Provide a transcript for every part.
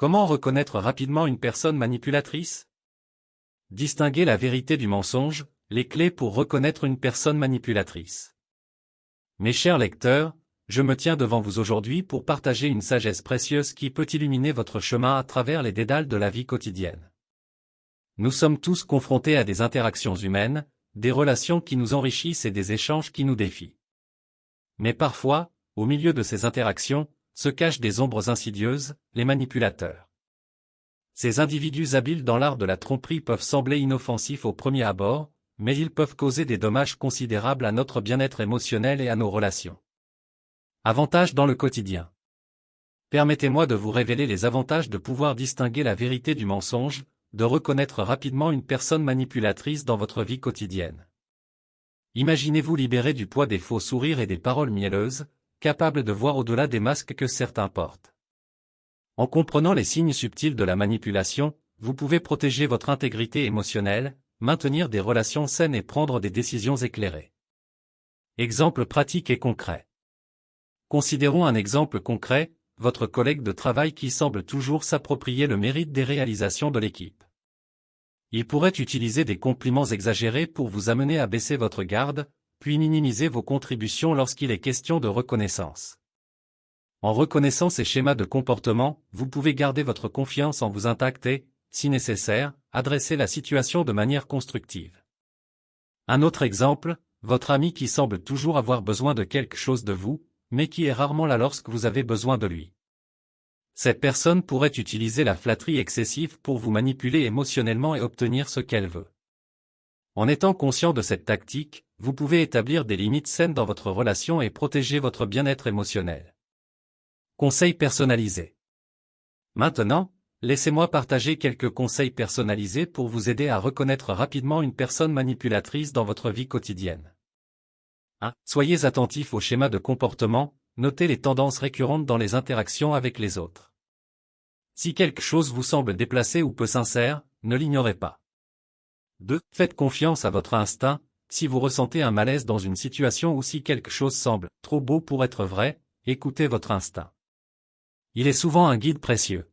Comment reconnaître rapidement une personne manipulatrice? Distinguer la vérité du mensonge, les clés pour reconnaître une personne manipulatrice. Mes chers lecteurs, je me tiens devant vous aujourd'hui pour partager une sagesse précieuse qui peut illuminer votre chemin à travers les dédales de la vie quotidienne. Nous sommes tous confrontés à des interactions humaines, des relations qui nous enrichissent et des échanges qui nous défient. Mais parfois, au milieu de ces interactions, se cachent des ombres insidieuses, les manipulateurs. Ces individus habiles dans l'art de la tromperie peuvent sembler inoffensifs au premier abord, mais ils peuvent causer des dommages considérables à notre bien-être émotionnel et à nos relations. Avantages dans le quotidien. Permettez-moi de vous révéler les avantages de pouvoir distinguer la vérité du mensonge, de reconnaître rapidement une personne manipulatrice dans votre vie quotidienne. Imaginez-vous libéré du poids des faux sourires et des paroles mielleuses, capable de voir au-delà des masques que certains portent. En comprenant les signes subtils de la manipulation, vous pouvez protéger votre intégrité émotionnelle, maintenir des relations saines et prendre des décisions éclairées. Exemple pratique et concret. Considérons un exemple concret, votre collègue de travail qui semble toujours s'approprier le mérite des réalisations de l'équipe. Il pourrait utiliser des compliments exagérés pour vous amener à baisser votre garde, puis minimiser vos contributions lorsqu'il est question de reconnaissance. En reconnaissant ces schémas de comportement, vous pouvez garder votre confiance en vous intact et, si nécessaire, adresser la situation de manière constructive. Un autre exemple, votre ami qui semble toujours avoir besoin de quelque chose de vous, mais qui est rarement là lorsque vous avez besoin de lui. Cette personne pourrait utiliser la flatterie excessive pour vous manipuler émotionnellement et obtenir ce qu'elle veut. En étant conscient de cette tactique, vous pouvez établir des limites saines dans votre relation et protéger votre bien-être émotionnel. Conseils personnalisés. Maintenant, laissez-moi partager quelques conseils personnalisés pour vous aider à reconnaître rapidement une personne manipulatrice dans votre vie quotidienne. 1. Soyez attentif aux schémas de comportement, notez les tendances récurrentes dans les interactions avec les autres. Si quelque chose vous semble déplacé ou peu sincère, ne l'ignorez pas. 2. Faites confiance à votre instinct, si vous ressentez un malaise dans une situation ou si quelque chose semble trop beau pour être vrai, écoutez votre instinct. Il est souvent un guide précieux.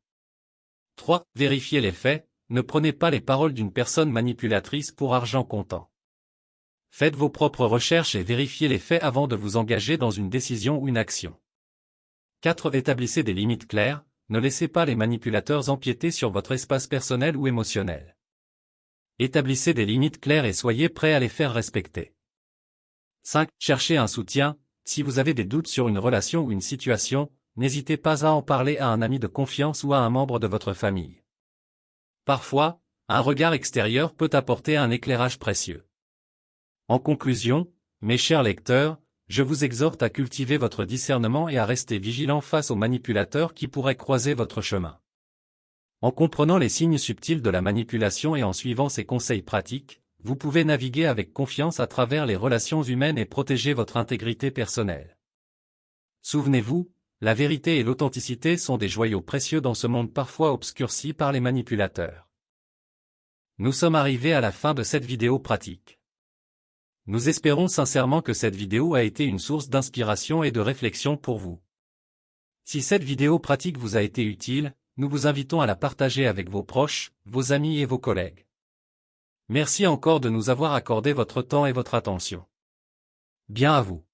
3. Vérifiez les faits, ne prenez pas les paroles d'une personne manipulatrice pour argent comptant. Faites vos propres recherches et vérifiez les faits avant de vous engager dans une décision ou une action. 4. Établissez des limites claires, ne laissez pas les manipulateurs empiéter sur votre espace personnel ou émotionnel. Établissez des limites claires et soyez prêts à les faire respecter. 5. Cherchez un soutien, si vous avez des doutes sur une relation ou une situation, n'hésitez pas à en parler à un ami de confiance ou à un membre de votre famille. Parfois, un regard extérieur peut apporter un éclairage précieux. En conclusion, mes chers lecteurs, je vous exhorte à cultiver votre discernement et à rester vigilant face aux manipulateurs qui pourraient croiser votre chemin. En comprenant les signes subtils de la manipulation et en suivant ces conseils pratiques, vous pouvez naviguer avec confiance à travers les relations humaines et protéger votre intégrité personnelle. Souvenez-vous, la vérité et l'authenticité sont des joyaux précieux dans ce monde parfois obscurci par les manipulateurs. Nous sommes arrivés à la fin de cette vidéo pratique. Nous espérons sincèrement que cette vidéo a été une source d'inspiration et de réflexion pour vous. Si cette vidéo pratique vous a été utile, nous vous invitons à la partager avec vos proches, vos amis et vos collègues. Merci encore de nous avoir accordé votre temps et votre attention. Bien à vous.